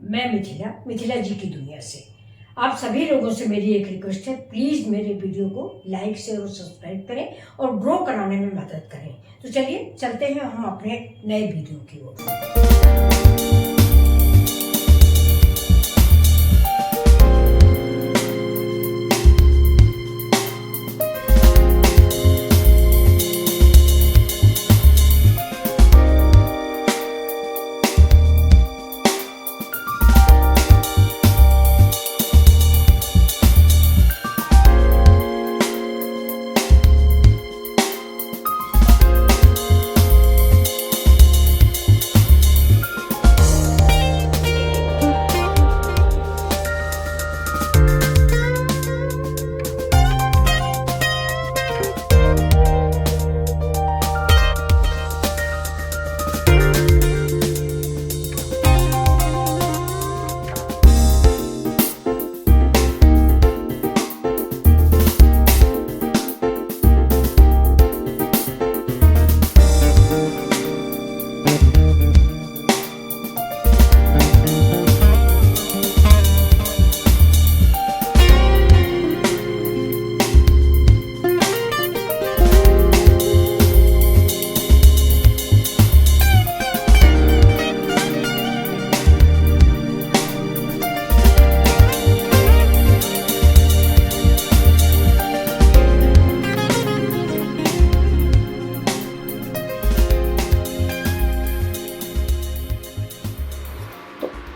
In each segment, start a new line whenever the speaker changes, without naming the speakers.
मैं मिथिला जी की दुनिया से। आप सभी लोगों से मेरी एक रिक्वेस्ट है, प्लीज़ मेरे वीडियो को लाइक शेयर और सब्सक्राइब करें और ग्रो कराने में मदद करें। तो चलिए चलते हैं हम अपने नए वीडियो की ओर।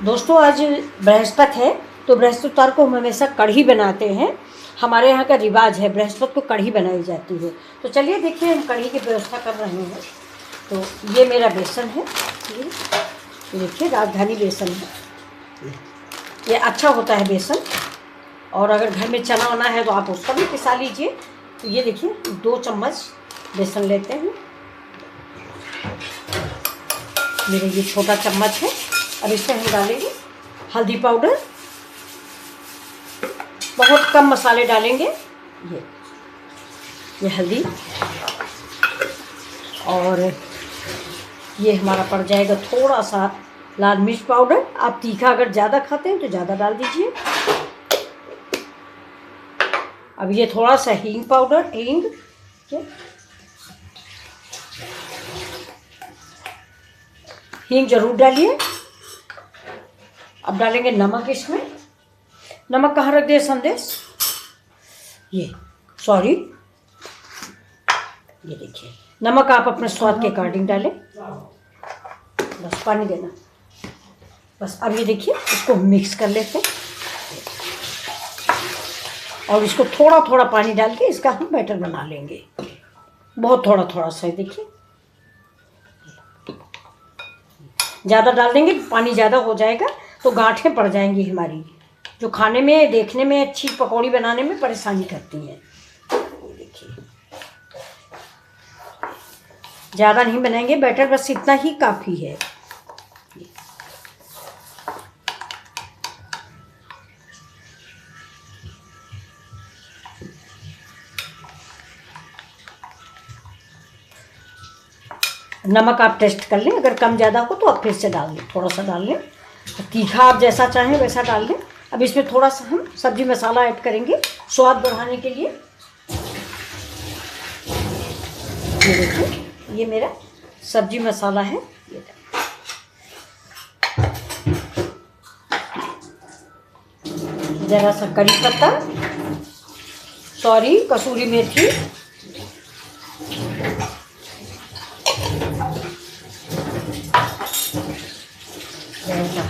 दोस्तों आज बृहस्पति है, तो बृहस्पतिवार को हम हमेशा कढ़ी बनाते हैं। हमारे यहाँ का रिवाज है, बृहस्पति को कढ़ी बनाई जाती है। तो चलिए देखिए हम कढ़ी की व्यवस्था कर रहे हैं। तो ये मेरा बेसन है, ये देखिए राजधानी बेसन है। ये अच्छा होता है बेसन, और अगर घर में चना वना है तो आप उसका भी पिसा लीजिए। तो ये देखिए 2 चम्मच बेसन लेते हैं, मेरा ये छोटा चम्मच है। अब इसमें हम डालेंगे हल्दी पाउडर, बहुत कम मसाले डालेंगे। ये हल्दी, और ये हमारा पड़ जाएगा थोड़ा सा लाल मिर्च पाउडर। आप तीखा अगर ज़्यादा खाते हैं तो ज़्यादा डाल दीजिए। अब ये थोड़ा सा हींग पाउडर, हींग जरूर डालिए। अब डालेंगे नमक इसमें। नमक कहाँ रख दिए संदेश, ये देखिए नमक आप अपने स्वाद के अकॉर्डिंग डालें, बस पानी देना बस। अब ये देखिए इसको मिक्स कर लेते हैं, और इसको थोड़ा थोड़ा पानी डाल के इसका हम बैटर बना लेंगे। बहुत थोड़ा थोड़ा सा, देखिए ज़्यादा डाल देंगे पानी ज़्यादा हो जाएगा तो गांठें पड़ जाएंगी हमारी, जो खाने में देखने में अच्छी पकौड़ी बनाने में परेशानी करती हैं। देखिए ज़्यादा नहीं बनाएंगे बैटर, बस इतना ही काफ़ी है। नमक आप टेस्ट कर लें, अगर कम ज़्यादा हो तो आप फिर से डाल लें, थोड़ा सा डाल लें। तीखा आप जैसा चाहें वैसा डाल दें। अब इसमें थोड़ा सा हम सब्जी मसाला ऐड करेंगे स्वाद बढ़ाने के लिए। ये देखिए ये मेरा सब्जी मसाला है। ज़रा सा करी पत्ता, कसूरी मेथी,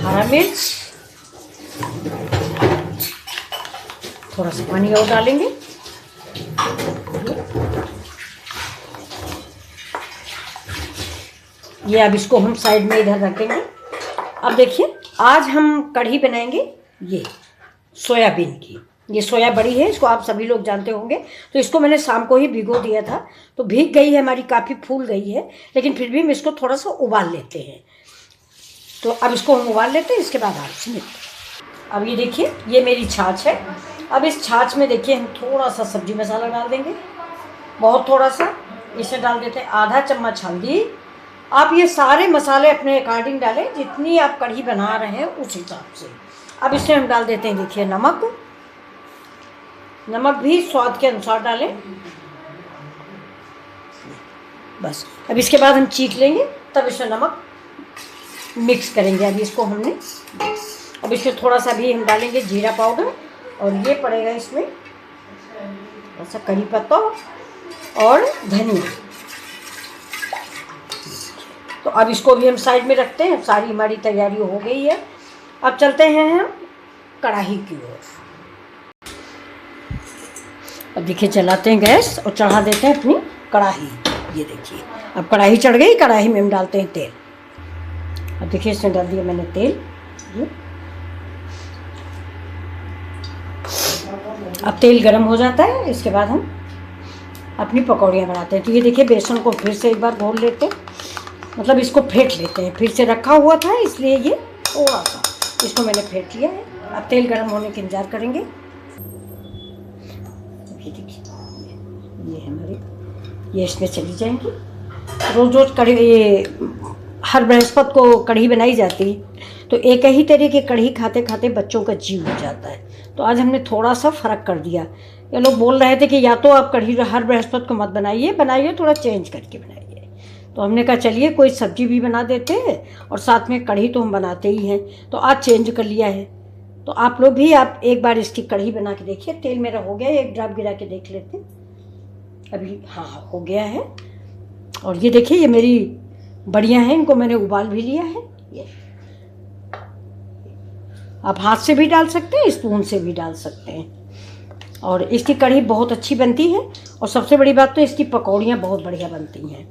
हरा मिर्च, थोड़ा सा पानी और डालेंगे। ये अब इसको हम साइड में इधर रखेंगे। अब देखिए आज हम कढ़ी बनाएंगे ये सोयाबीन की। ये सोया बड़ी है, इसको आप सभी लोग जानते होंगे। तो इसको मैंने शाम को ही भिगो दिया था, तो भीग गई है हमारी, काफ़ी फूल गई है, लेकिन फिर भी हम इसको थोड़ा सा उबाल लेते हैं। तो अब इसको हम उबाल लेते हैं, इसके बाद आपसे मिलते हैं। अब ये देखिए ये मेरी छाछ है। अब इस छाछ में देखिए हम थोड़ा सा सब्जी मसाला डाल देंगे, बहुत थोड़ा सा। इसे डाल देते हैं आधा चम्मच हल्दी, आप ये सारे मसाले अपने अकॉर्डिंग डालें, जितनी आप कढ़ी बना रहे हैं उस हिसाब से। अब इसमें हम डाल देते हैं, देखिए नमक। नमक भी स्वाद के अनुसार डालें बस। अब इसके बाद हम चीख लेंगे, तब इसमें नमक मिक्स करेंगे। अभी इसको हमने, अब इसमें थोड़ा सा भी हम डालेंगे जीरा पाउडर, और ये पड़ेगा इसमें थोड़ा सा करी पत्ता और धनिया। तो अब इसको भी हम साइड में रखते हैं। सारी हमारी तैयारी हो गई है। अब चलते हैं हम कढ़ाई की ओर। अब देखिए जलाते हैं गैस और चढ़ा देते हैं अपनी कढ़ाई। ये देखिए अब कढ़ाई चढ़ गई। कढ़ाई में हम डालते हैं तेल। अब देखिए इसमें डाल दिया मैंने तेल। ये अब तेल गरम हो जाता है, इसके बाद हम अपनी पकौड़ियाँ बनाते हैं। तो ये देखिए बेसन को फिर से एक बार घोल लेते हैं, मतलब इसको फेंट लेते हैं। फिर से रखा हुआ था इसलिए ये थोड़ा सा इसको मैंने फेंट लिया है। अब तेल गरम होने का इंतजार करेंगे। ये देखिए ये हमारी, ये इसमें चली जाएंगी। रोज़ रोज़ कढ़ी, ये हर बृहस्पति को कढ़ी बनाई जाती है, तो एक ही तरह की कढ़ी खाते खाते बच्चों का जीव हो जाता है। तो आज हमने थोड़ा सा फ़र्क कर दिया। ये लोग बोल रहे थे कि या तो आप कढ़ी हर बृहस्पति को मत बनाइए, थोड़ा चेंज करके बनाइए। तो हमने कहा चलिए कोई सब्जी भी बना देते हैं और साथ में कढ़ी तो हम बनाते ही हैं, तो आज चेंज कर लिया है। तो आप लोग भी आप एक बार इसकी कढ़ी बना के देखिए। तेल मेरा हो गया, एक ड्रॉप गिरा के देख लेते हैं। अभी हाँ हो गया है। और ये देखिए ये मेरी बढ़िया है, इनको मैंने उबाल भी लिया है। ये आप हाथ से भी डाल सकते हैं, स्पून से भी डाल सकते हैं। और इसकी कढ़ी बहुत अच्छी बनती है, और सबसे बड़ी बात तो इसकी पकौड़ियाँ बहुत बढ़िया बनती हैं।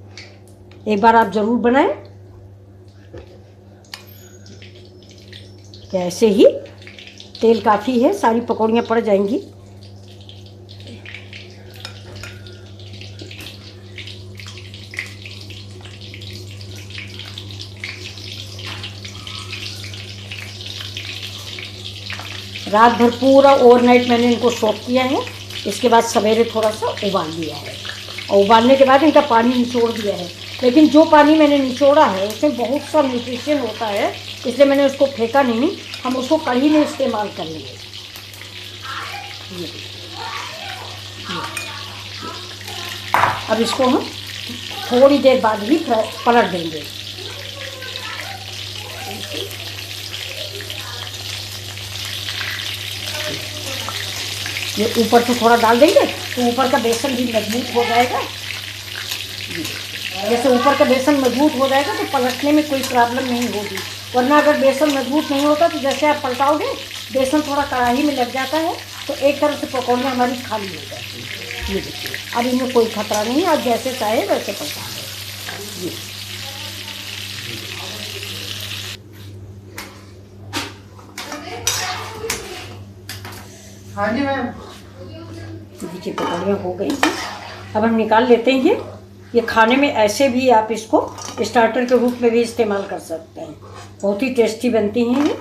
एक बार आप ज़रूर बनाएं। क्या ऐसे ही तेल काफ़ी है, सारी पकौड़ियाँ पड़ जाएंगी। रात भर पूरा ओवरनाइट मैंने इनको सोक किया है। इसके बाद सवेरे थोड़ा सा उबाल दिया है, और उबालने के बाद इनका पानी निचोड़ दिया है। लेकिन जो पानी मैंने निचोड़ा है उसमें बहुत सा न्यूट्रिशन होता है, इसलिए मैंने उसको फेंका नहीं। हम उसको कढ़ी में इस्तेमाल करेंगे। अब इसको हम थोड़ी देर बाद ही पलट देंगे। ये ऊपर से थोड़ा डाल देंगे तो ऊपर का बेसन भी मजबूत हो जाएगा। जैसे ऊपर का बेसन मजबूत हो जाएगा तो पलटने में कोई प्रॉब्लम नहीं होगी। वरना अगर बेसन मजबूत नहीं होता तो जैसे आप पलटाओगे बेसन थोड़ा कढ़ाई में लग जाता है, तो एक तरफ से पकौड़ियाँ हमारी खाली हो जाती है। ये देखिए अब इनमें कोई खतरा नहीं है, आप जैसे चाहे वैसे पलटा लें। ये
हाँ जी मैम।
देखिए पकौड़ियाँ हो गई हैं। अब हम निकाल लेते हैं। ये खाने में ऐसे भी आप इसको स्टार्टर के रूप में भी इस्तेमाल कर सकते हैं, बहुत ही टेस्टी बनती हैं ये।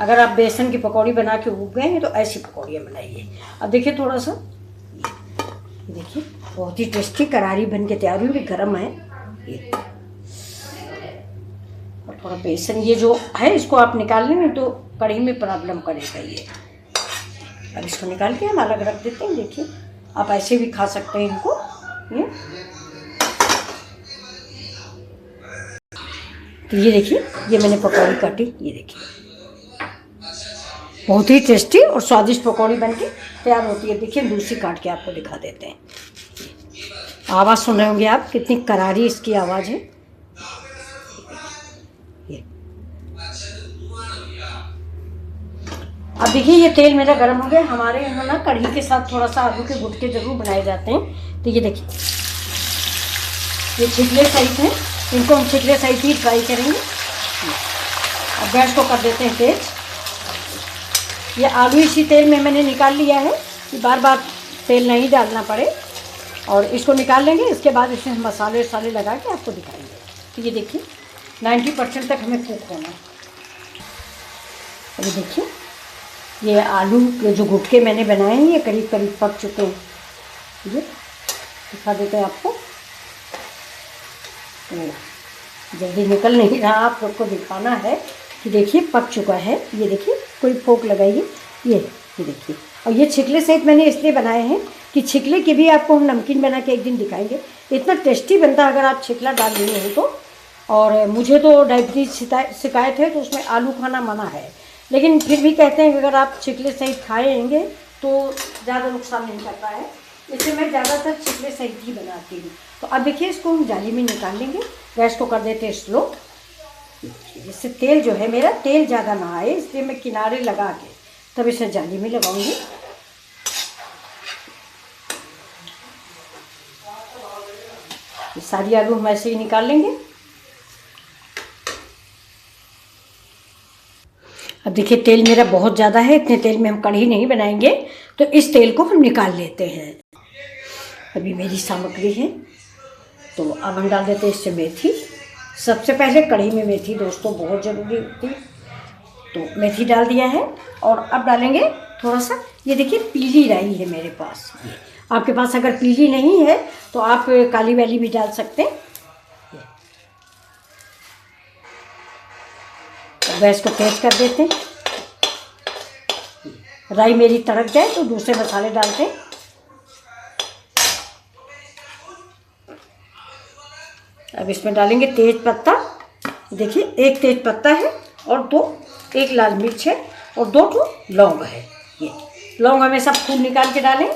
अगर आप बेसन की पकौड़ी बना के उग गए हैं तो ऐसी पकौड़ियाँ बनाइए। अब देखिए थोड़ा सा, देखिए बहुत ही टेस्टी करारी बन के तैयार हुई, गर्म है ये। और थोड़ा बेसन ये जो है इसको आप निकाल लें, तो कढ़ी में प्रॉब्लम करेगा ये। अब इसको निकाल के हम अलग रख देते हैं। देखिए आप ऐसे भी खा सकते हैं इनको। तो ये देखिए ये मैंने पकौड़ी काटी, ये देखिए बहुत ही टेस्टी और स्वादिष्ट पकौड़ी बनके तैयार होती है। देखिए दूसरी काट के आपको दिखा देते हैं। आवाज़ सुन रहे होंगे आप, कितनी करारी इसकी आवाज़ है। ये अब देखिए ये तेल मेरा गर्म हो गया। हमारे यहाँ ना कढ़ी के साथ थोड़ा सा आलू के गुटके जरूर बनाए जाते हैं। तो ये देखिए ये छिलके सहित हैं, इनको हम छिलके सहित ही फ्राई करेंगे। अब गैस को कर देते हैं तेज। ये आलू इसी तेल में मैंने निकाल लिया है कि बार बार तेल नहीं डालना पड़े। और इसको निकाल लेंगे, इसके बाद इसमें हम मसाले वसाले लगा के आपको दिखाएंगे। तो ये देखिए 90% तक हमें कुक होना है। अभी देखिए ये आलू के जो गुटके मैंने बनाए हैं ये करीब करीब पक चुके हैं। ये दिखा देते हैं आपको। जल्दी निकल नहीं रहा, आप लोग को दिखाना है कि देखिए पक चुका है। ये देखिए, कोई फोक लगाइए, ये देखिए। और ये छिकले सहित मैंने इसलिए बनाए हैं कि छिकले के भी आपको हम नमकीन बना के एक दिन दिखाएंगे। इतना टेस्टी बनता है अगर आप छिकला डाल लिए हो तो। और मुझे तो डायबिटीज शिकायत है, तो उसमें आलू खाना मना है, लेकिन फिर भी कहते हैं कि अगर आप छिकले सहित खाएंगे तो ज़्यादा नुकसान नहीं करता है, इसलिए मैं ज़्यादातर छिकले सहित ही बनाती हूँ। तो अब देखिए, इसको हम जाली में निकाल लेंगे। गैस को कर देते हैं स्लो, इससे तेल जो है मेरा तेल ज़्यादा ना आए, इसलिए मैं किनारे लगा के तब इसे जाली में लगाऊंगी। सारी आलू हम ऐसे ही निकाल लेंगे। अब देखिए, तेल मेरा बहुत ज़्यादा है, इतने तेल में हम कढ़ी नहीं बनाएंगे, तो इस तेल को हम निकाल लेते हैं। अभी मेरी सामग्री है, तो अब हम डाल देते हैं इससे मेथी। सबसे पहले कढ़ी में मेथी दोस्तों बहुत ज़रूरी होती है, तो मेथी डाल दिया है। और अब डालेंगे थोड़ा सा, ये देखिए पीली राई है मेरे पास। आपके पास अगर पीली नहीं है तो आप काली वाली भी डाल सकते हैं। गैस को तेज कर देते हैं। राई मेरी तड़क जाए तो दूसरे मसाले डालते हैं। अब इसमें डालेंगे तेज पत्ता। देखिए, एक तेज पत्ता है और एक लाल मिर्च है और 2 तो लौंग है। ये लौंग हमेशा फूल निकाल के डालें।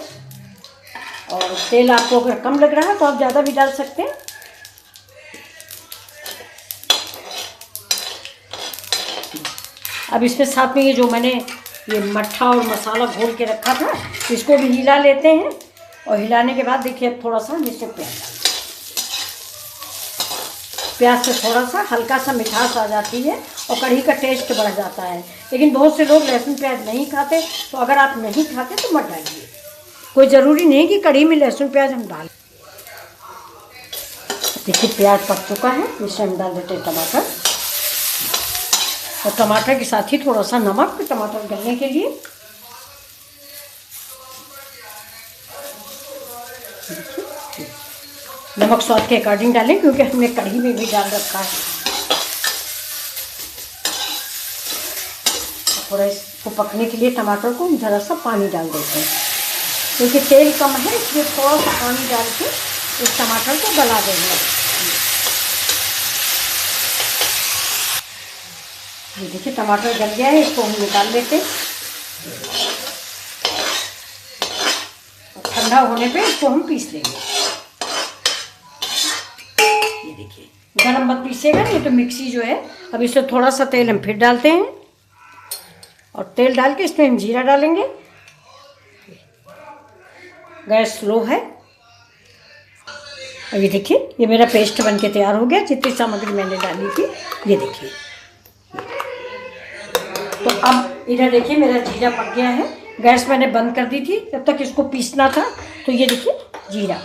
और तेल आपको अगर कम लग रहा है तो आप ज़्यादा भी डाल सकते हैं। अब इसमें साथ में ये जो मैंने ये मट्ठा और मसाला घोल के रखा था, इसको भी हिला लेते हैं। और हिलाने के बाद देखिए, अब थोड़ा सा इसमें प्याज से थोड़ा सा हल्का सा मिठास आ जाती है और कढ़ी का टेस्ट बढ़ जाता है। लेकिन बहुत से लोग लहसुन प्याज नहीं खाते, तो अगर आप नहीं खाते तो मत डालिए। कोई ज़रूरी नहीं कि कढ़ी में लहसुन प्याज हम डालें। देखिए, प्याज पक चुका है, इसमें हम डाल देते हैं टमाटर। और टमाटर के साथ ही थोड़ा सा नमक, टमाटर गलने के लिए। नमक स्वाद के अकॉर्डिंग डालें, क्योंकि हमने कढ़ी में भी डाल रखा है। थोड़ा इसको पकने के लिए टमाटर को ज़रा सा पानी डाल देते हैं, क्योंकि तेल कम है, इसलिए थोड़ा सा पानी डाल के इस टमाटर को गला देंगे। ये देखिए, टमाटर गल गया है, इसको हम निकाल लेते हैं। ठंडा होने पे इसको हम पीस लेंगे। ये देखिए, गरम मत पीसेगा, ये तो मिक्सी जो है। अब इसमें थोड़ा सा तेल हम फिर डालते हैं और तेल डाल के इसमें हम जीरा डालेंगे। गैस स्लो है। और ये देखिए, ये मेरा पेस्ट बनके तैयार हो गया, जितनी सामग्री मैंने डाली थी। ये देखिए, तो अब इधर देखिए मेरा जीरा पक गया है। गैस मैंने बंद कर दी थी, जब तक इसको पीसना था। तो ये देखिए जीरा,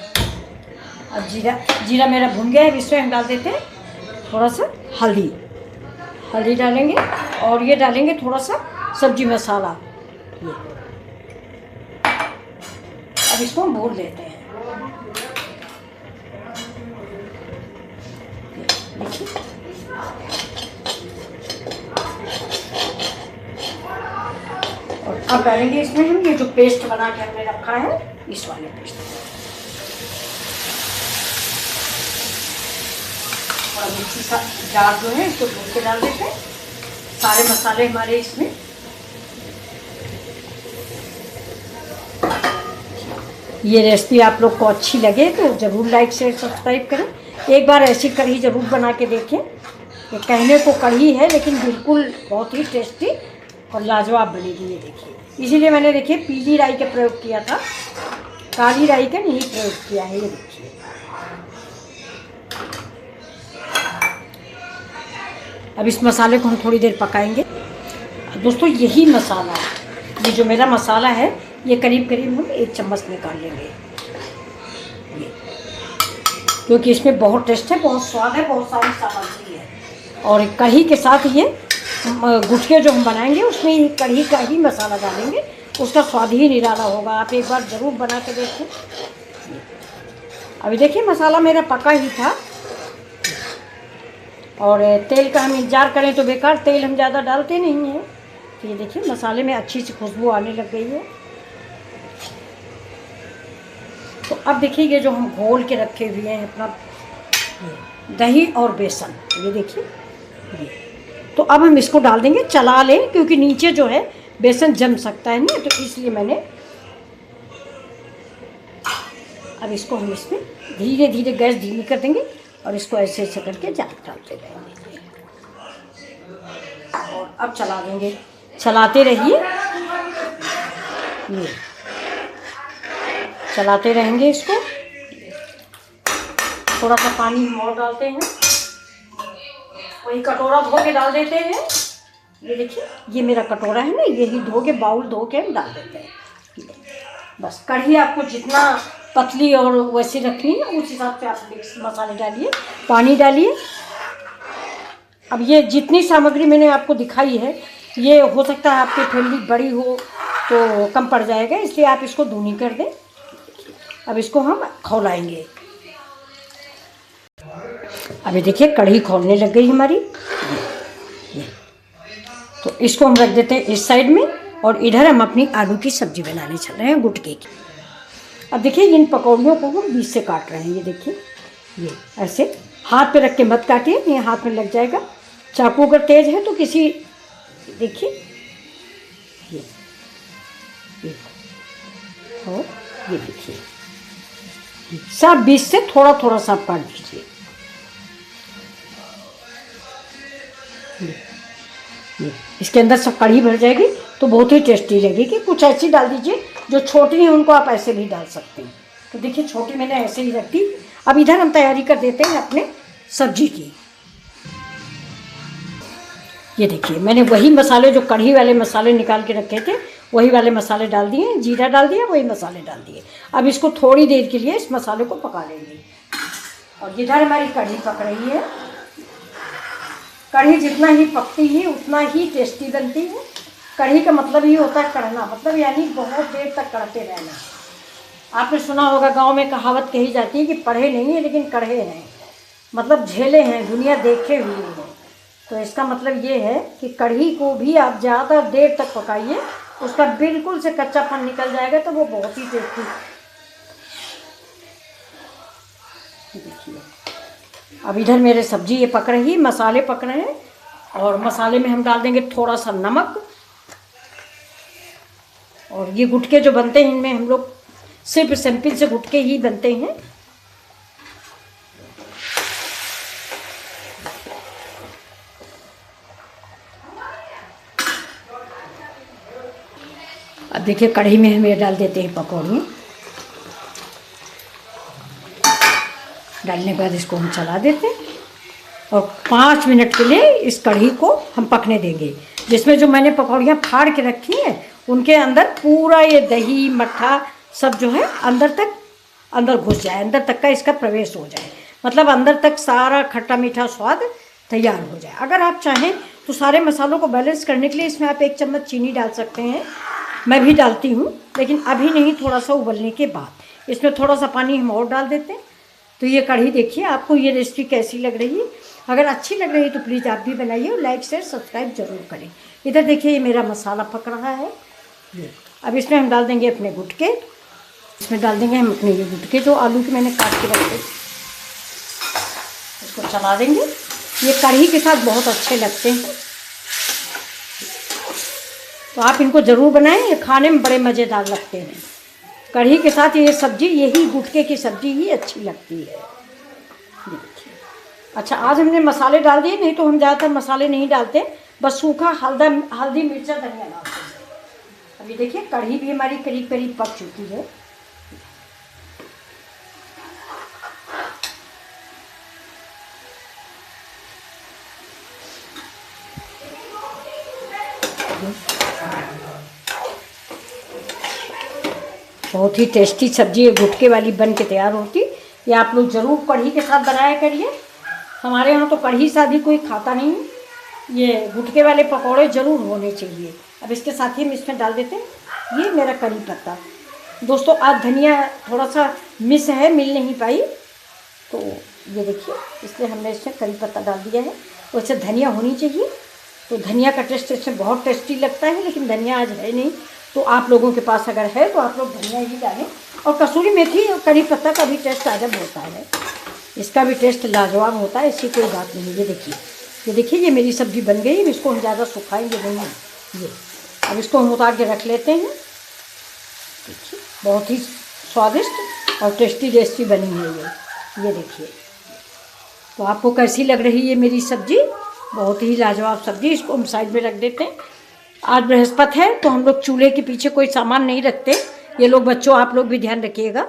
अब जीरा मेरा भुन गया है। इसमें हम डाल देते हैं थोड़ा सा हल्दी डालेंगे। और ये डालेंगे थोड़ा सा सब्जी मसाला। ये अब इसको हम भून लेते हैं। देखिए, और अब डालेंगे इसमें हम ये जो पेस्ट बना के हमने रखा है, इस वाले पेस्ट। और मिक्सी का जार जो है इसको धो के डाल देते हैं। सारे मसाले हमारे इसमें। ये रेसिपी आप लोग को अच्छी लगे तो ज़रूर लाइक शेयर सब्सक्राइब करें। एक बार ऐसी कढ़ी ज़रूर बना के देखें। ये कहने को कढ़ी है, लेकिन बिल्कुल बहुत ही टेस्टी और लाजवाब बनेगी। ये देखिए, इसीलिए मैंने देखिए पीली राई का प्रयोग किया था, काली राई का नहीं प्रयोग किया है। ये देखिए, अब इस मसाले को हम थोड़ी देर पकाएंगे। दोस्तों, यही मसाला, ये जो मेरा मसाला है, ये करीब हम 1 चम्मच निकाल लेंगे। क्योंकि इसमें बहुत टेस्ट है, बहुत स्वाद है, बहुत सारी सामग्री है। और कढ़ी के साथ ये गुठिया जो हम बनाएंगे, उसमें कढ़ी का ही मसाला डालेंगे, उसका स्वाद ही निराला होगा। आप एक बार ज़रूर बना के देखें। अभी देखिए, मसाला मेरा पका ही था। और तेल का हम इंतज़ार करें तो बेकार, तेल हम ज़्यादा डालते नहीं हैं। तो ये देखिए मसाले में अच्छी सी खुशबू आने लग गई है। तो अब देखिए ये जो हम घोल के रखे हुए हैं अपना दही और बेसन, ये देखिए ये, तो अब हम इसको डाल देंगे। चला लें क्योंकि नीचे जो है बेसन जम सकता है ना, तो इसलिए मैंने अब इसको हम इसमें धीरे धीरे गैस धीमी कर देंगे और इसको ऐसे ऐसे करके डालते रहेंगे। और अब चला देंगे, चलाते रहिए, ये चलाते रहेंगे इसको। थोड़ा सा पानी और डालते हैं, वही कटोरा धो के डाल देते हैं। ये देखिए ये मेरा कटोरा है ना, यही धो के बाउल धो के हम डाल देते हैं। बस कढ़ी आपको जितना पतली और वैसी रखनी है उस हिसाब से आप मिक्स मसाले डालिए, पानी डालिए। अब ये जितनी सामग्री मैंने आपको दिखाई है, ये हो सकता है आपकी फैमिली बड़ी हो तो कम पड़ जाएगा, इसलिए आप इसको दूनी कर दें। अब इसको हम खौलाएंगे। अभी देखिए कढ़ी खौलने लग गई हमारी, ये तो इसको हम रख देते हैं इस साइड में, और इधर हम अपनी आलू की सब्ज़ी बनाने चल रहे हैं गुटके की। अब देखिए इन पकौड़ियों को हम बीच से काट रहे हैं। ये देखिए ये ऐसे हाथ पे रख के मत काटिए, ये हाथ में लग जाएगा। चाकू अगर तेज़ है तो किसी, देखिए ये और ये देखिए सब बीच से थोड़ा थोड़ा सा काट दीजिए। ये इसके अंदर सब कढ़ी भर जाएगी तो बहुत ही टेस्टी लगेगी। कुछ ऐसी डाल दीजिए, जो छोटी है उनको आप ऐसे भी डाल सकते हैं। तो देखिए छोटी मैंने ऐसे ही रख दी। अब इधर हम तैयारी कर देते हैं अपने सब्जी की। ये देखिए मैंने वही मसाले, जो कढ़ी वाले मसाले निकाल के रखे थे, वही वाले मसाले डाल दिए, जीरा डाल दिया, वही मसाले डाल दिए। अब इसको थोड़ी देर के लिए इस मसाले को पका लेंगे। और इधर हमारी कढ़ी पक रही है। कढ़ी जितना ही पकती है उतना ही टेस्टी बनती है। कढ़ी का मतलब ही होता है कढ़ना, मतलब यानी बहुत देर तक कढ़ते रहना। आपने सुना होगा गांव में कहावत कही जाती है कि पढ़े नहीं है लेकिन कढ़े हैं, मतलब झेले हैं, दुनिया देखे हुए हैं। तो इसका मतलब ये है कि कढ़ी को भी आप ज़्यादा देर तक पकाइए, उसका बिल्कुल से कच्चापन निकल जाएगा तो वो बहुत ही टेस्टी। देखिए अब इधर मेरे सब्जी ये पक रही, मसाले पक रहे हैं, और मसाले में हम डाल देंगे थोड़ा सा नमक। और ये गुटके जो बनते हैं इनमें हम लोग सिर्फ सिंपल से गुटके ही बनते हैं। अब देखिए कढ़ी में हम ये डाल देते हैं पकौड़ियाँ। डालने के बाद इसको हम चला देते हैं और 5 मिनट के लिए इस कढ़ी को हम पकने देंगे, जिसमें जो मैंने पकौड़ियाँ फाड़ के रखी हैं उनके अंदर पूरा ये दही मट्ठा सब जो है अंदर घुस जाए, अंदर तक का इसका प्रवेश हो जाए, मतलब अंदर तक सारा खट्टा मीठा स्वाद तैयार हो जाए। अगर आप चाहें तो सारे मसालों को बैलेंस करने के लिए इसमें आप 1 चम्मच चीनी डाल सकते हैं, मैं भी डालती हूँ, लेकिन अभी नहीं, थोड़ा सा उबलने के बाद इसमें थोड़ा सा पानी हम और डाल देते हैं। तो ये कढ़ी देखिए, आपको ये रेसिपी कैसी लग रही है? अगर अच्छी लग रही है तो प्लीज़ आप भी बनाइए और लाइक शेयर सब्सक्राइब जरूर करें। इधर देखिए ये मेरा मसाला पक रहा है। ये अब इसमें हम डाल देंगे अपने गुटके, इसमें डाल देंगे हम अपने ये गुटके जो आलू के मैंने काट के रखे, इसको चला देंगे। ये कढ़ी के साथ बहुत अच्छे लगते हैं, तो आप इनको ज़रूर बनाएं, ये खाने में बड़े मज़ेदार लगते हैं। कढ़ी के साथ ये सब्ज़ी, यही गुटके की सब्ज़ी ही अच्छी लगती है। देखिए अच्छा, आज हमने मसाले डाल दिए, नहीं तो हम ज़्यादातर मसाले नहीं डालते, बस सूखा हल्दी मिर्चा धनिया डालते हैं। अभी देखिए कढ़ी भी हमारी करीब करीब पक चुकी है। बहुत ही टेस्टी सब्जी है गुटके वाली बन के तैयार होती। ये आप लोग ज़रूर कढ़ी के साथ बनाया करिए। हमारे यहाँ तो कढ़ी शादी कोई खाता नहीं है, ये गुटके वाले पकौड़े ज़रूर होने चाहिए। अब इसके साथ ही हम इसमें डाल देते हैं ये मेरा करी पत्ता। दोस्तों आज धनिया थोड़ा सा मिस है, मिल नहीं पाई, तो ये देखिए, इसलिए हमने इसमें करी पत्ता डाल दिया है। तो इससे धनिया होनी चाहिए, तो धनिया का टेस्ट इसमें बहुत टेस्टी लगता है, लेकिन धनिया आज है नहीं, तो आप लोगों के पास अगर है तो आप लोग धनिया ही डालें। और कसूरी मेथी और करी पत्ता का भी टेस्ट अजब होता है, इसका भी टेस्ट लाजवाब होता है, इसकी कोई बात नहीं। ये देखिए ये मेरी सब्ज़ी बन गई। अब इसको हम ज़्यादा सुखाएंगे नहीं है ये। अब इसको हम उतार के रख लेते हैं। देखिए बहुत ही स्वादिष्ट और टेस्टी बनी है ये देखिए। तो आपको कैसी लग रही है मेरी सब्ज़ी? बहुत ही लाजवाब सब्ज़ी। इसको हम साइड में रख देते हैं। आज बृहस्पति है तो हम लोग चूल्हे के पीछे कोई सामान नहीं रखते। ये लोग बच्चों आप लोग भी ध्यान रखिएगा।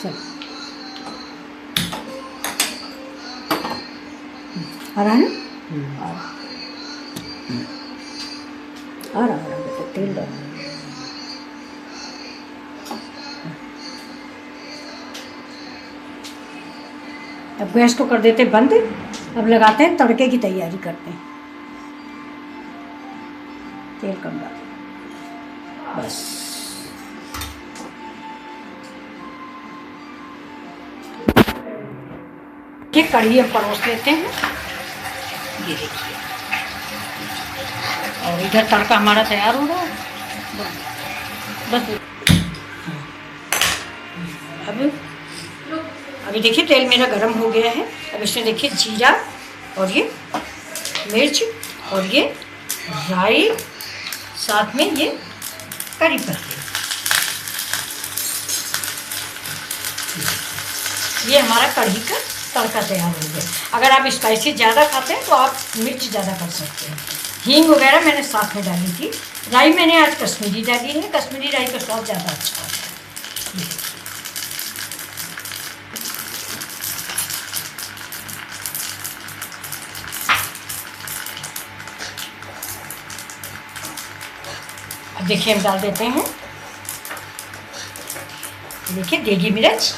चल आ रहा है ना? आ रहा बेटा, तेल डाल। अब गैस को कर देते बंद। अब लगाते हैं तड़के की तैयारी करते हैं। तेल कम डाल बस। ये कढ़ी हम परोस लेते हैं। ये देखिए, और इधर तड़का हमारा तैयार हो रहा है बस। अभी देखिए तेल मेरा गरम हो गया है। अब इसमें देखिए जीरा और ये मिर्च और ये राई, साथ में ये करी पत्ते, ये हमारा कढ़ी का तड़का तैयार हो गया। अगर आप स्पाइसी ज़्यादा खाते हैं तो आप मिर्च ज़्यादा कर सकते हैं। हींग वगैरह मैंने साथ में डाली थी। राई मैंने आज कश्मीरी डाली है। कश्मीरी राई का स्वाद ज़्यादा अच्छा होता है। अब देखिए हम डाल देते हैं, देखिए देगी मिर्च।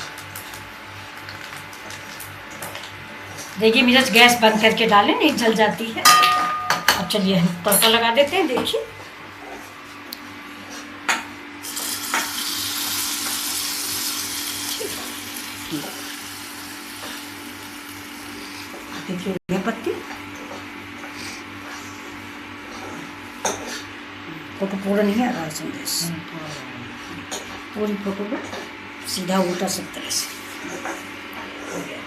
देगी मिर्च गैस बंद करके डालें, नहीं जल जाती है। अब चलिए हम तड़का लगा देते हैं। देखिए देखिए ये पत्ती फोटो पूरा नहीं आ रहा है संदेश, पूरी फोटो को सीधा उल्टा सब तरह से हो गया।